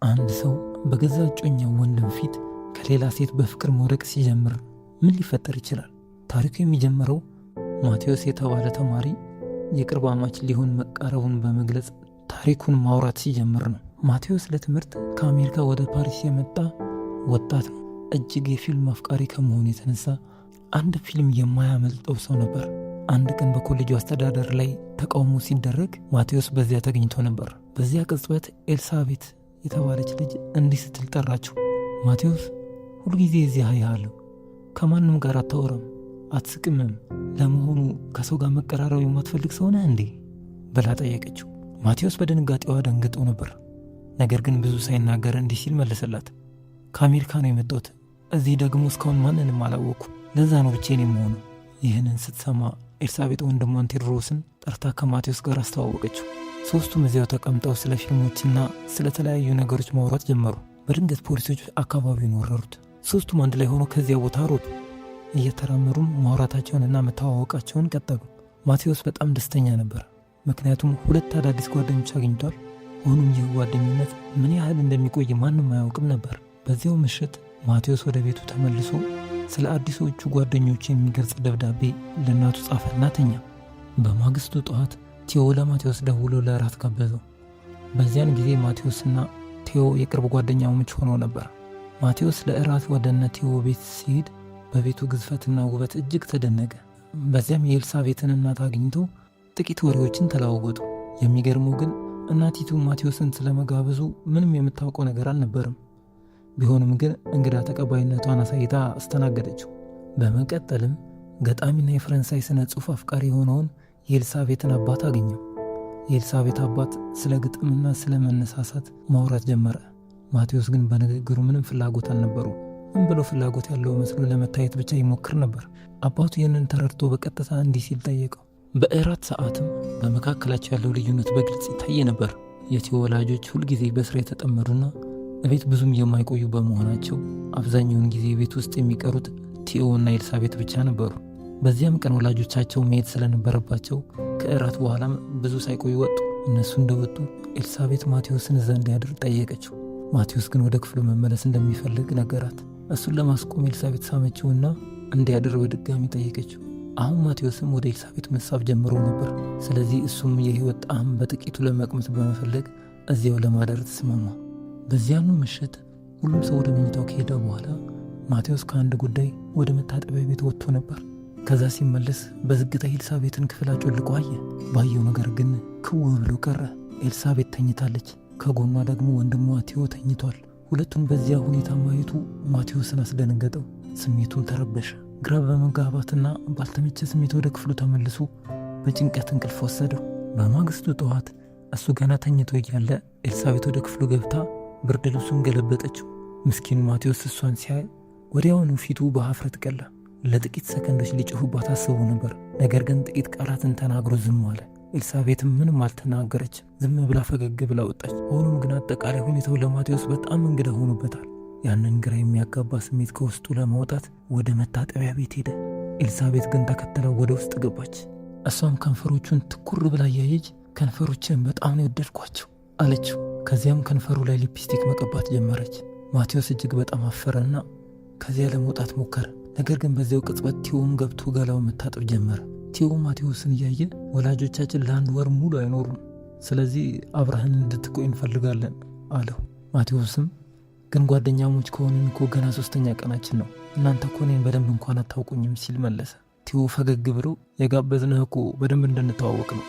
አንድ ሰው በገዛ እጮኛው ወንድም ፊት ከሌላ ሴት በፍቅር መውደቅ ሲጀምር ምን ሊፈጠር ይችላል? ታሪኩ የሚጀምረው ማቴዎስ የተባለ ተማሪ የቅርብ አማች ሊሆን መቃረቡን በመግለጽ ታሪኩን ማውራት ሲጀምር ነው። ማቴዎስ ለትምህርት ከአሜሪካ ወደ ፓሪስ የመጣ ወጣት ነው። እጅግ የፊልም አፍቃሪ ከመሆኑ የተነሳ አንድ ፊልም የማያመልጠው ሰው ነበር። አንድ ቀን በኮሌጁ አስተዳደር ላይ ተቃውሞ ሲደረግ ማቴዎስ በዚያ ተገኝቶ ነበር። በዚያ ቅጽበት ኤልሳቤት የተባለች ልጅ እንዲህ ስትል ጠራችው። ማቴዎስ ሁልጊዜ እዚህ አያለሁ፣ ከማንም ጋር አታወራም፣ አትስቅምም። ለመሆኑ ከሰው ጋር መቀራረብ የማትፈልግ ሰው ነህ እንዴ ብላ ጠየቀችው። ማቴዎስ በድንጋጤዋ ደንግጦ ነበር። ነገር ግን ብዙ ሳይናገር እንዲህ ሲል መለሰላት። ከአሜሪካ ነው የመጣሁት፣ እዚህ ደግሞ እስካሁን ማንንም አላወቅኩ፣ ለዛ ነው ብቻዬን የምሆነው። ይህንን ስትሰማ ኤልሳቤጥ ወንድሟን ቴዎድሮስን ጠርታ ከማቴዎስ ጋር አስተዋወቀችው። ሶስቱም እዚያው ተቀምጠው ስለ ፊልሞችና ስለተለያዩ ነገሮች ማውራት ጀመሩ። በድንገት ፖሊሶች አካባቢውን ወረሩት። ሶስቱም አንድ ላይ ሆነው ከዚያ ቦታ ሮጡ። እየተራመዱም ማውራታቸውንና መተዋወቃቸውን ቀጠሉ። ማቴዎስ በጣም ደስተኛ ነበር፣ ምክንያቱም ሁለት አዳዲስ ጓደኞች አግኝቷል። ሆኖም ይህ ጓደኝነት ምን ያህል እንደሚቆይ ማንም አያውቅም ነበር። በዚያው ምሽት ማቴዎስ ወደ ቤቱ ተመልሶ ስለ አዲሶቹ ጓደኞቹ የሚገልጽ ደብዳቤ ለእናቱ ጻፈና ተኛ። በማግስቱ ጠዋት ቴዎ ለማቴዎስ ደውሎ ለእራት ጋበዘው። በዚያን ጊዜ ማቴዎስና ቴዎ የቅርብ ጓደኛሞች ሆነው ነበር። ማቴዎስ ለእራት ወደ እነ ቴዎ ቤት ሲሄድ በቤቱ ግዝፈትና ውበት እጅግ ተደነቀ። በዚያም የኤልሳቤትን እናት አግኝቶ ጥቂት ወሬዎችን ተለዋወጡ። የሚገርመው ግን እናቲቱ ማቴዎስን ስለመጋበዙ ምንም የምታውቀው ነገር አልነበርም። ቢሆንም ግን እንግዳ ተቀባይነቷን አሳይታ አስተናገደችው። በመቀጠልም ገጣሚና የፈረንሳይ ስነ ጽሑፍ አፍቃሪ የሆነውን የኤልሳቤትን አባት አገኘው። የኤልሳቤት አባት ስለ ግጥምና ስለ መነሳሳት ማውራት ጀመረ። ማቴዎስ ግን በንግግሩ ምንም ፍላጎት አልነበሩ። ምን ብሎ ፍላጎት ያለው መስሎ ለመታየት ብቻ ይሞክር ነበር። አባቱ ይህንን ተረድቶ በቀጥታ እንዲህ ሲል ጠየቀው። በእራት ሰዓትም በመካከላቸው ያለው ልዩነት በግልጽ ይታይ ነበር። የቴዎ ወላጆች ሁልጊዜ በስራ የተጠመዱና እቤት ብዙም የማይቆዩ በመሆናቸው አብዛኛውን ጊዜ ቤት ውስጥ የሚቀሩት ቴዎ እና ኤልሳቤት ብቻ ነበሩ። በዚያም ቀን ወላጆቻቸው መሄድ ስለነበረባቸው ከእራት በኋላም ብዙ ሳይቆዩ ወጡ። እነሱ እንደወጡ ኤልሳቤት ማቴዎስን እዛ እንዲያድር ጠየቀችው። ማቴዎስ ግን ወደ ክፍሉ መመለስ እንደሚፈልግ ነገራት። እሱን ለማስቆም ኤልሳቤት ሳመችውና እንዲያድር በድጋሚ ጠየቀችው። አሁን ማቴዎስም ወደ ኤልሳቤት መሳብ ጀምሮ ነበር። ስለዚህ እሱም የህይወት ጣዕም በጥቂቱ ለመቅመስ በመፈለግ እዚያው ለማደር ተስማማ። በዚያኑ ምሽት ሁሉም ሰው ወደ መኝታው ከሄደ በኋላ ማቴዎስ ከአንድ ጉዳይ ወደ መታጠቢያ ቤት ወጥቶ ነበር። ከዛ ሲመለስ በዝግታ ኤልሳቤትን ክፍላቸው ልቆ አየ። ባየው ነገር ግን ክው ብሎ ቀረ። ኤልሳቤት ተኝታለች፣ ከጎኗ ደግሞ ወንድሟ ቴዎ ተኝቷል። ሁለቱን በዚያ ሁኔታ ማየቱ ማቴዎስን አስደነገጠው። ስሜቱም ተረበሸ። ግራ በመጋባትና ባልተመቸ ስሜት ወደ ክፍሉ ተመልሶ በጭንቀት እንቅልፍ ወሰደው። በማግስቱ ጠዋት እሱ ገና ተኝቶ እያለ ኤልሳቤት ወደ ክፍሉ ገብታ ብርድ ልብሱን ገለበጠችው። ምስኪኑ ማቴዎስ እሷን ሲያይ ወዲያውኑ ፊቱ በሀፍረት ቀላ። ለጥቂት ሰከንዶች ሊጮሁባት አስቡ ነበር። ነገር ግን ጥቂት ቃላትን ተናግሮ ዝም አለ። ኤልሳቤትም ምንም አልተናገረች፣ ዝም ብላ ፈገግ ብላ ወጣች። ሆኖም ግን አጠቃላይ ሁኔታው ለማቴዎስ በጣም እንግዳ ሆኖበታል። ያንን ግራ የሚያጋባ ስሜት ከውስጡ ለማውጣት ወደ መታጠቢያ ቤት ሄደ። ኤልሳቤት ግን ተከትለው ወደ ውስጥ ገባች። እሷም ከንፈሮቹን ትኩር ብላ እያየች ከንፈሮችን በጣም ነው የወደድኳቸው አለችው። ከዚያም ከንፈሩ ላይ ሊፕስቲክ መቀባት ጀመረች። ማቴዎስ እጅግ በጣም አፈረና ከዚያ ለመውጣት ሞከረ። ነገር ግን በዚያው ቅጽበት ቴዎም ገብቶ ገላውን መታጠብ ጀመረ። ቴዎ ማቴዎስን እያየ ወላጆቻችን ለአንድ ወር ሙሉ አይኖሩም፣ ስለዚህ አብረህን እንድትቆይ እንፈልጋለን አለው። ማቴዎስም ግን ጓደኛሞች ከሆንን እኮ ገና 3ኛ ቀናችን ነው፣ እናንተ እኮ እኔን በደንብ እንኳን አታውቁኝም ሲል መለሰ። ቴዎ ፈገግ ብሎ የጋበዝንህ እኮ በደንብ እንድንተዋወቅ ነው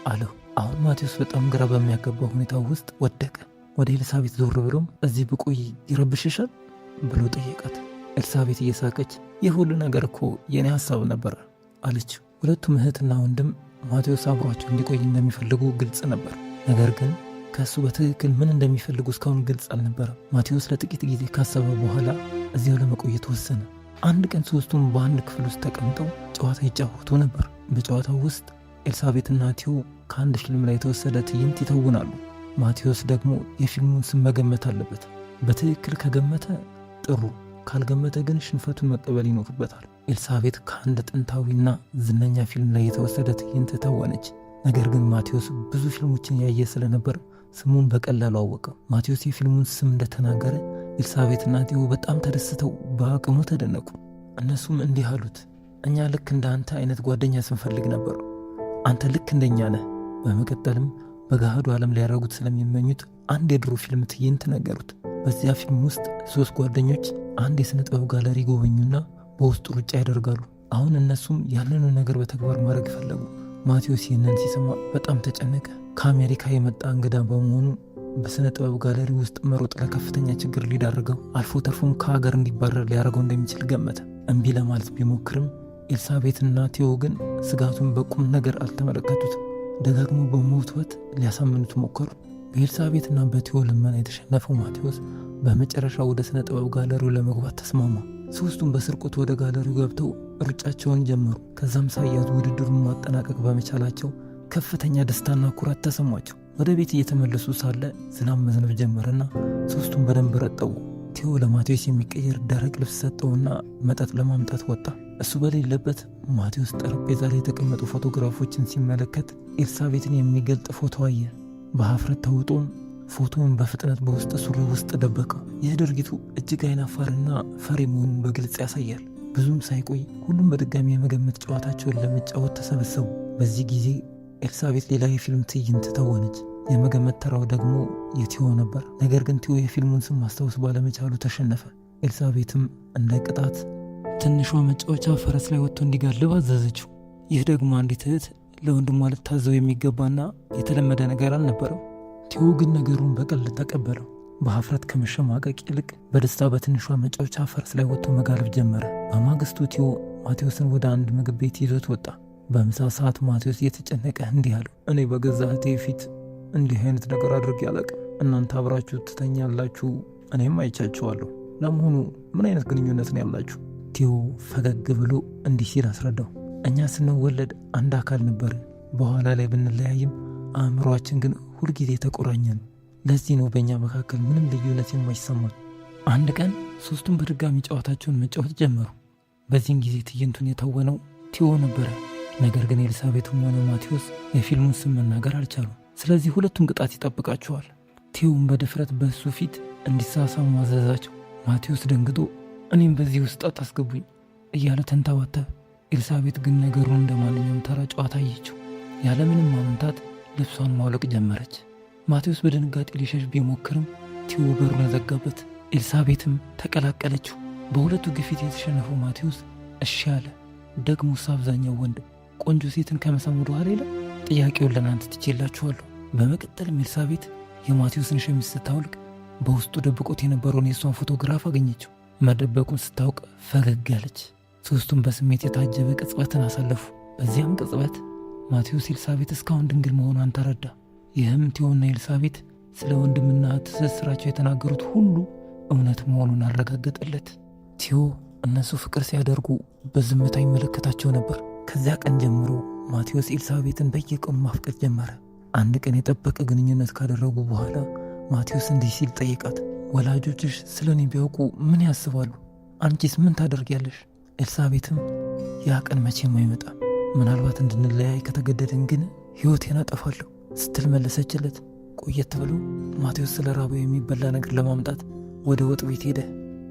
አለው። አሁን ማቴዎስ በጣም ግራ በሚያገባ ሁኔታ ውስጥ ወደቀ። ወደ ኤልሳቤት ዞር ብሎም እዚህ ብቆይ ይረብሽሻል ብሎ ጠየቃት። ኤልሳቤት እየሳቀች ይህ ሁሉ ነገር እኮ የኔ ሐሳብ ነበር አለችው። ሁለቱም እህትና ወንድም ማቴዎስ አብሯቸው እንዲቆይ እንደሚፈልጉ ግልጽ ነበር። ነገር ግን ከእሱ በትክክል ምን እንደሚፈልጉ እስካሁን ግልጽ አልነበረም። ማቴዎስ ለጥቂት ጊዜ ካሰበ በኋላ እዚያው ለመቆየት ወሰነ። አንድ ቀን ሶስቱም በአንድ ክፍል ውስጥ ተቀምጠው ጨዋታ ይጫወቱ ነበር። በጨዋታው ውስጥ ኤልሳቤትና ቴዎ ከአንድ ፊልም ላይ የተወሰደ ትዕይንት ይተውናሉ። ማቴዎስ ደግሞ የፊልሙን ስም መገመት አለበት። በትክክል ከገመተ ጥሩ፣ ካልገመተ ግን ሽንፈቱን መቀበል ይኖርበታል። ኤልሳቤት ከአንድ ጥንታዊና ዝነኛ ፊልም ላይ የተወሰደ ትዕይንት ተወነች። ነገር ግን ማቴዎስ ብዙ ፊልሞችን ያየ ስለነበር ስሙን በቀላሉ አወቀው። ማቴዎስ የፊልሙን ስም እንደተናገረ ኤልሳቤጥና ቲዮ በጣም ተደስተው በአቅሙ ተደነቁ። እነሱም እንዲህ አሉት፣ እኛ ልክ እንደ አንተ አይነት ጓደኛ ስንፈልግ ነበር። አንተ ልክ እንደኛ ነህ። በመቀጠልም በገሃዱ ዓለም ሊያደርጉት ስለሚመኙት አንድ የድሮ ፊልም ትዕይንት ነገሩት። በዚያ ፊልም ውስጥ 3 ጓደኞች አንድ የሥነ ጥበብ ጋለሪ ጎበኙና በውስጡ ሩጫ ያደርጋሉ። አሁን እነሱም ያንኑ ነገር በተግባር ማድረግ ፈለጉ። ማቴዎስ ይህንን ሲሰማ በጣም ተጨነቀ። ከአሜሪካ የመጣ እንግዳ በመሆኑ በሥነ ጥበብ ጋለሪ ውስጥ መሮጥ ለከፍተኛ ችግር ሊዳርገው አልፎ ተርፎም ከሀገር እንዲባረር ሊያደርገው እንደሚችል ገመተ። እምቢ ለማለት ቢሞክርም ኤልሳቤጥና ቲዮ ግን ስጋቱን በቁም ነገር አልተመለከቱትም። ደጋግሞ በመወትወት ሊያሳምኑት ሞከሩ። በኤልሳቤጥና በቲዮ ልመና የተሸነፈው ማቴዎስ በመጨረሻ ወደ ሥነ ጥበብ ጋለሪው ለመግባት ተስማማ። ሦስቱም በስርቆት ወደ ጋለሪው ገብተው ሩጫቸውን ጀመሩ። ከዛም ሳያዙ ውድድሩን ማጠናቀቅ በመቻላቸው ከፍተኛ ደስታና ኩራት ተሰማቸው። ወደ ቤት እየተመለሱ ሳለ ዝናብ መዝነብ ጀመረና ሦስቱም በደንብ ረጠቡ። ቲዮ ለማቴዎስ የሚቀየር ደረቅ ልብስ ሰጠውና መጠጥ ለማምጣት ወጣ። እሱ በሌለበት ማቴዎስ ጠረጴዛ ላይ የተቀመጡ ፎቶግራፎችን ሲመለከት ኤልሳቤጥን የሚገልጥ ፎቶ አየ። በሀፍረት ተውጦም ፎቶውን በፍጥነት በውስጥ ሱሪ ውስጥ ደበቀው። ይህ ድርጊቱ እጅግ አይናፋርና ፈሪ መሆኑን በግልጽ ያሳያል። ብዙም ሳይቆይ ሁሉም በድጋሚ የመገመት ጨዋታቸውን ለመጫወት ተሰበሰቡ። በዚህ ጊዜ ኤልሳቤጥ ሌላ የፊልም ትዕይንት ተወነች። የመገመት ተራው ደግሞ የቲዮ ነበር። ነገር ግን ቲዮ የፊልሙን ስም ማስታወስ ባለመቻሉ ተሸነፈ። ኤልሳቤጥም እንደ ቅጣት ትንሿ መጫወቻ ፈረስ ላይ ወጥቶ እንዲጋልብ አዘዘችው። ይህ ደግሞ አንዲት እህት ለወንድሟ ልታዘው የሚገባና የተለመደ ነገር አልነበረም። ቲዮ ግን ነገሩን በቀልድ ተቀበለው። በሀፍረት ከመሸማቀቅ ይልቅ በደስታ በትንሿ መጫወቻ ፈረስ ላይ ወጥቶ መጋለብ ጀመረ። በማግስቱ ቲዮ ማቴዎስን ወደ አንድ ምግብ ቤት ይዞት ወጣ። በምሳ ሰዓት ማቴዎስ እየተጨነቀ እንዲህ አለው፣ እኔ በገዛ እህቴ ፊት እንዲህ አይነት ነገር አድርጌ አላውቅም። እናንተ አብራችሁ ትተኛላችሁ፣ እኔም አይቻችኋለሁ። ለመሆኑ ምን አይነት ግንኙነት ነው ያላችሁ? ቲዮ ፈገግ ብሎ እንዲህ ሲል አስረዳው፣ እኛ ስንወለድ አንድ አካል ነበርን። በኋላ ላይ ብንለያይም አእምሯችን ግን ሁልጊዜ ተቆራኘ ነው። ለዚህ ነው በእኛ መካከል ምንም ልዩነት የማይሰማን። አንድ ቀን ሦስቱም በድጋሚ ጨዋታቸውን መጫወት ጀመሩ። በዚህን ጊዜ ትዕይንቱን የተወነው ቲዮ ነበረ። ነገር ግን ኤልሳቤጥም ሆነ ማቴዎስ የፊልሙን ስም መናገር አልቻሉም። ስለዚህ ሁለቱም ቅጣት ይጠብቃቸዋል። ቲዮን በድፍረት በእሱ ፊት እንዲሳሳሙ አዘዛቸው። ማቴዎስ ደንግጦ እኔም በዚህ ውስጥ አታስገቡኝ እያለ ተንተባተበ። ኤልሳቤጥ ግን ነገሩን እንደ ማንኛውም ተራ ጨዋታ አየችው። ያለምንም ማመንታት ልብሷን ማውለቅ ጀመረች። ማቴዎስ በድንጋጤ ሊሸሽ ቢሞክርም ቲዮ በሩን ዘጋበት። ኤልሳቤጥም ተቀላቀለችው። በሁለቱ ግፊት የተሸነፈው ማቴዎስ እሺ አለ። ደግሞስ አብዛኛው ወንድ ቆንጆ ሴትን ከመሳም ወደ ኋላ የለም? ጥያቄውን ለእናንተ ትቼላችኋለሁ። በመቀጠልም ኤልሳቤጥ የማቴዎስን ሸሚዝ ስታውልቅ በውስጡ ደብቆት የነበረውን የእሷን ፎቶግራፍ አገኘችው። መደበቁን ስታውቅ ፈገግ አለች። ሦስቱም በስሜት የታጀበ ቅጽበትን አሳለፉ። በዚያም ቅጽበት ማቴዎስ ኤልሳቤጥ እስካሁን ድንግል መሆኗን ተረዳ። ይህም ቲዮና ኤልሳቤጥ ስለ ወንድምና ትስስራቸው የተናገሩት ሁሉ እውነት መሆኑን አረጋገጠለት። ቲዮ እነሱ ፍቅር ሲያደርጉ በዝምታ ይመለከታቸው ነበር። ከዚያ ቀን ጀምሮ ማቴዎስ ኤልሳቤጥን በየቀኑ ማፍቀር ጀመረ። አንድ ቀን የጠበቀ ግንኙነት ካደረጉ በኋላ ማቴዎስ እንዲህ ሲል ጠይቃት፣ ወላጆችሽ ስለ እኔ ቢያውቁ ምን ያስባሉ? አንቺስ ምን ታደርጊያለሽ? ኤልሳቤጥም ያ ቀን መቼም አይመጣም፣ ምናልባት እንድንለያይ ከተገደድን ግን ሕይወቴን አጠፋለሁ ስትል መለሰችለት። ቆየት ብሎ ማቴዎስ ስለ ራበው የሚበላ ነገር ለማምጣት ወደ ወጥ ቤት ሄደ።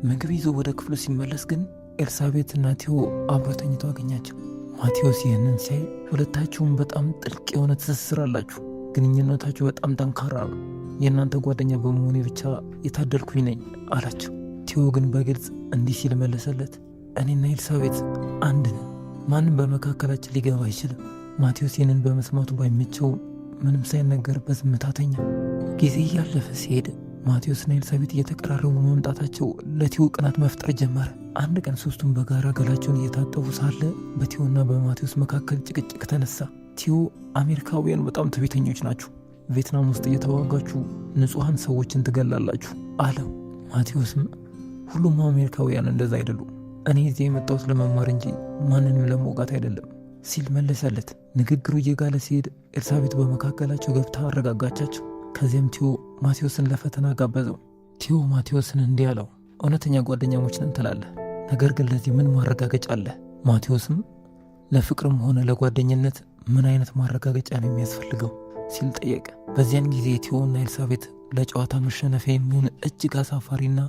ምግብ ይዞ ወደ ክፍሉ ሲመለስ ግን ኤልሳቤጥና ቲዮ አብረው ተኝተው አገኛቸው። ማቴዎስ ይህንን ሲያይ ሁለታችሁም በጣም ጥልቅ የሆነ ትስስር አላችሁ፣ ግንኙነታችሁ በጣም ጠንካራ ነው፣ የእናንተ ጓደኛ በመሆኔ ብቻ የታደልኩኝ ነኝ አላቸው። ቲዮ ግን በግልጽ እንዲህ ሲል መለሰለት፣ እኔና ኤልሳቤጥ አንድ ነን፣ ማንም በመካከላችን ሊገባ አይችልም። ማቴዎስ ይህንን በመስማቱ ባይመቸው ምንም ሳይነገር በዝምታ ተኛ። ጊዜ እያለፈ ሲሄድ ማቴዎስና ኤልሳቤጥ እየተቀራረቡ መምጣታቸው ለቲዮ ቅናት መፍጠር ጀመረ። አንድ ቀን ሦስቱም በጋራ ገላቸውን እየታጠቡ ሳለ በቲዮና በማቴዎስ መካከል ጭቅጭቅ ተነሳ። ቲዮ አሜሪካውያን በጣም ትዕቢተኞች ናችሁ፣ ቪየትናም ውስጥ እየተዋጋችሁ ንጹሐን ሰዎችን ትገላላችሁ አለው። ማቴዎስም ሁሉም አሜሪካውያን እንደዛ አይደሉም፣ እኔ እዚህ የመጣሁት ለመማር እንጂ ማንንም ለመውጋት አይደለም ሲል መለሰለት። ንግግሩ እየጋለ ሲሄድ ኤልሳቤጥ በመካከላቸው ገብታ አረጋጋቻቸው። ከዚያም ቲዮ ማቴዎስን ለፈተና ጋበዘው። ቲዮ ማቴዎስን እንዲህ አለው፣ እውነተኛ ጓደኛሞች ነን ትላለህ፣ ነገር ግን ለዚህ ምን ማረጋገጫ አለ? ማቴዎስም ለፍቅርም ሆነ ለጓደኝነት ምን አይነት ማረጋገጫ ነው የሚያስፈልገው? ሲል ጠየቀ። በዚያን ጊዜ ቲዮና ኤልሳቤት ለጨዋታ መሸነፊያ የሚሆን እጅግ አሳፋሪና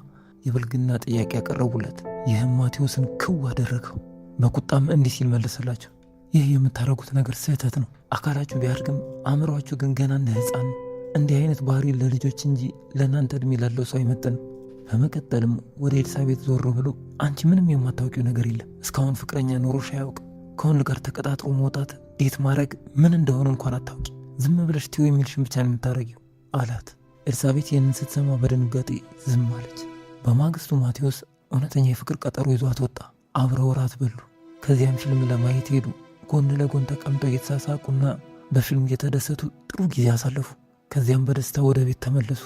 የብልግና ጥያቄ ያቀረቡለት። ይህም ማቴዎስን ክው አደረገው። በቁጣም እንዲህ ሲል መለሰላቸው፣ ይህ የምታደርጉት ነገር ስህተት ነው። አካላችሁ ቢያድግም አእምሯችሁ ግን ገና እንደ ሕፃን ነው። እንዲህ አይነት ባህሪ ለልጆች እንጂ ለእናንተ ዕድሜ ላለው ሰው አይመጥንም። በመቀጠልም ወደ ኤልሳቤት ዞር ብሎ አንቺ ምንም የማታውቂው ነገር የለም። እስካሁን ፍቅረኛ ኖሮሽ አያውቅም። ከወንድ ጋር ተቀጣጥሮ መውጣት፣ ዴት ማድረግ ምን እንደሆነ እንኳን አታውቂ። ዝም ብለሽ ቲዮ የሚልሽን ብቻ ነው የምታደርጊው አላት። ኤልሳቤት ይህንን ስትሰማ በድንጋጤ ዝም አለች። በማግስቱ ማቴዎስ እውነተኛ የፍቅር ቀጠሮ ይዟት ወጣ። አብረው እራት በሉ። ከዚያም ፊልም ለማየት ሄዱ። ጎን ለጎን ተቀምጠው እየተሳሳቁና በፊልም እየተደሰቱ ጥሩ ጊዜ አሳለፉ። ከዚያም በደስታ ወደ ቤት ተመለሱ።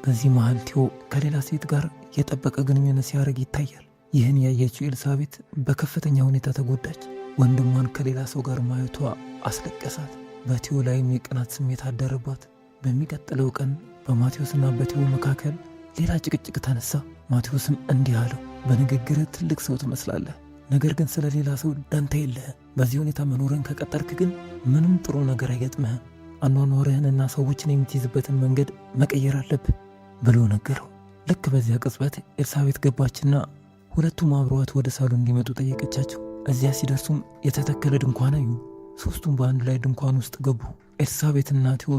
በዚህ መሃል ቲዮ ከሌላ ሴት ጋር የጠበቀ ግንኙነት ሲያደርግ ይታያል። ይህን ያየችው ኤልሳቤት በከፍተኛ ሁኔታ ተጎዳች። ወንድሟን ከሌላ ሰው ጋር ማየቷ አስለቀሳት። በቲዮ ላይም የቅናት ስሜት አደረባት። በሚቀጥለው ቀን በማቴዎስና በቲዮ መካከል ሌላ ጭቅጭቅ ተነሳ። ማቴዎስም እንዲህ አለው፣ በንግግር ትልቅ ሰው ትመስላለህ፣ ነገር ግን ስለ ሌላ ሰው ደንታ የለህም። በዚህ ሁኔታ መኖርን ከቀጠልክ ግን ምንም ጥሩ ነገር አይገጥምህም። አኗኗርህንና ሰዎችን የምትይዝበትን መንገድ መቀየር አለብህ ብሎ ነገረው። ልክ በዚያ ቅጽበት ኤልሳቤት ገባችና ሁለቱም አብረዋት ወደ ሳሎን እንዲመጡ ጠየቀቻቸው። እዚያ ሲደርሱም የተተከለ ድንኳን አዩ። ሶስቱም በአንድ ላይ ድንኳን ውስጥ ገቡ። ኤልሳቤትና ቲዮ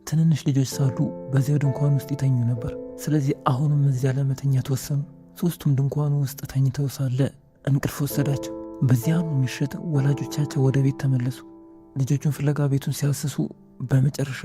ትንንሽ ልጆች ሳሉ በዚያ ድንኳን ውስጥ ይተኙ ነበር። ስለዚህ አሁንም እዚያ ለመተኛት ወሰኑ። ሶስቱም ድንኳኑ ውስጥ ተኝተው ሳለ እንቅልፍ ወሰዳቸው። በዚያኑ ምሽት ወላጆቻቸው ወደ ቤት ተመለሱ። ልጆቹን ፍለጋ ቤቱን ሲያስሱ በመጨረሻ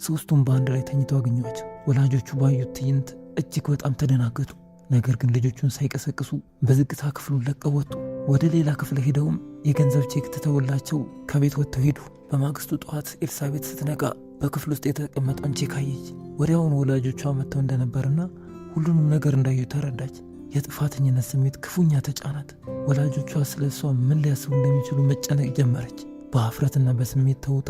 ሶስቱም በአንድ ላይ ተኝተው አገኟቸው። ወላጆቹ ባዩት ትዕይንት እጅግ በጣም ተደናገጡ። ነገር ግን ልጆቹን ሳይቀሰቅሱ በዝግታ ክፍሉን ለቀው ወጡ። ወደ ሌላ ክፍል ሄደውም የገንዘብ ቼክ ትተውላቸው ከቤት ወጥተው ሄዱ። በማግስቱ ጠዋት ኤልሳቤት ስትነቃ በክፍል ውስጥ የተቀመጠውን ቼክ አየች። ወዲያውኑ ወላጆቿ መጥተው እንደነበርና ሁሉንም ነገር እንዳዩ ተረዳች። የጥፋተኝነት ስሜት ክፉኛ ተጫናት። ወላጆቿ ስለ እሷ ምን ሊያስቡ እንደሚችሉ መጨነቅ ጀመረች። በአፍረትና በስሜት ተውጣ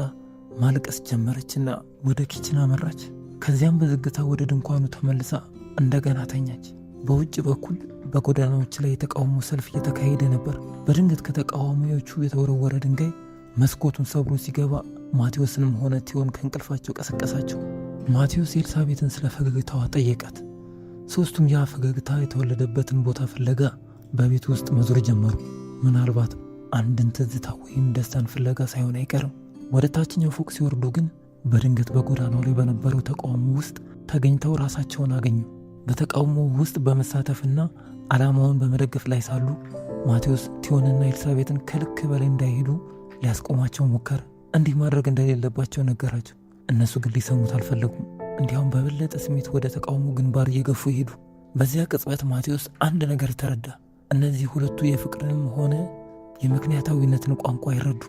ማልቀስ ጀመረችና ወደ ኪችን አመራች። ከዚያም በዝግታ ወደ ድንኳኑ ተመልሳ እንደገና ተኛች። በውጭ በኩል በጎዳናዎች ላይ የተቃውሞ ሰልፍ እየተካሄደ ነበር። በድንገት ከተቃዋሚዎቹ የተወረወረ ድንጋይ መስኮቱን ሰብሮ ሲገባ ማቴዎስንም ሆነ ቲዮን ከእንቅልፋቸው ቀሰቀሳቸው። ማቴዎስ ኤልሳቤትን ስለ ፈገግታዋ ጠየቃት። ሶስቱም ያ ፈገግታ የተወለደበትን ቦታ ፍለጋ በቤት ውስጥ መዞር ጀመሩ። ምናልባት አንድን ትዝታ ወይም ደስታን ፍለጋ ሳይሆን አይቀርም። ወደ ታችኛው ፎቅ ሲወርዱ ግን በድንገት በጎዳናው ላይ በነበረው ተቃውሞ ውስጥ ተገኝተው ራሳቸውን አገኙ። በተቃውሞ ውስጥ በመሳተፍና ዓላማውን በመደገፍ ላይ ሳሉ ማቴዎስ ቲዮንና ኤልሳቤትን ከልክ በላይ እንዳይሄዱ ሊያስቆማቸው ሞከረ። እንዲህ ማድረግ እንደሌለባቸው ነገራቸው። እነሱ ግን ሊሰሙት አልፈለጉም። እንዲያውም በበለጠ ስሜት ወደ ተቃውሞ ግንባር እየገፉ ሄዱ። በዚያ ቅጽበት ማቴዎስ አንድ ነገር ተረዳ። እነዚህ ሁለቱ የፍቅርንም ሆነ የምክንያታዊነትን ቋንቋ አይረዱ።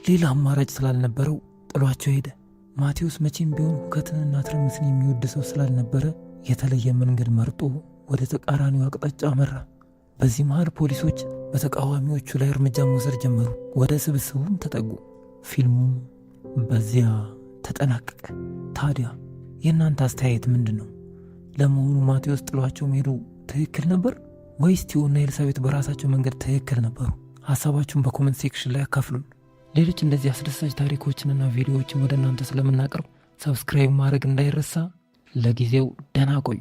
ሌላ አማራጭ ስላልነበረው ጥሏቸው ሄደ። ማቴዎስ መቼም ቢሆን ሁከትንና ትርምስን የሚወድ ሰው ስላልነበረ የተለየ መንገድ መርጦ ወደ ተቃራኒው አቅጣጫ አመራ። በዚህ መሃል ፖሊሶች በተቃዋሚዎቹ ላይ እርምጃ መውሰድ ጀመሩ። ወደ ስብስቡም ተጠጉ። ፊልሙም በዚያ ተጠናቀቀ። ታዲያ የእናንተ አስተያየት ምንድን ነው? ለመሆኑ ማቴዎስ ጥሏቸው መሄዱ ትክክል ነበር ወይስ ቲዮና ኤልሳቤት በራሳቸው መንገድ ትክክል ነበሩ? ሀሳባችሁን በኮመንት ሴክሽን ላይ አካፍሉን። ሌሎች እንደዚህ አስደሳች ታሪኮችንና ቪዲዮዎችን ወደ እናንተ ስለምናቀርብ ሰብስክራይብ ማድረግ እንዳይረሳ። ለጊዜው ደህና ቆዩ።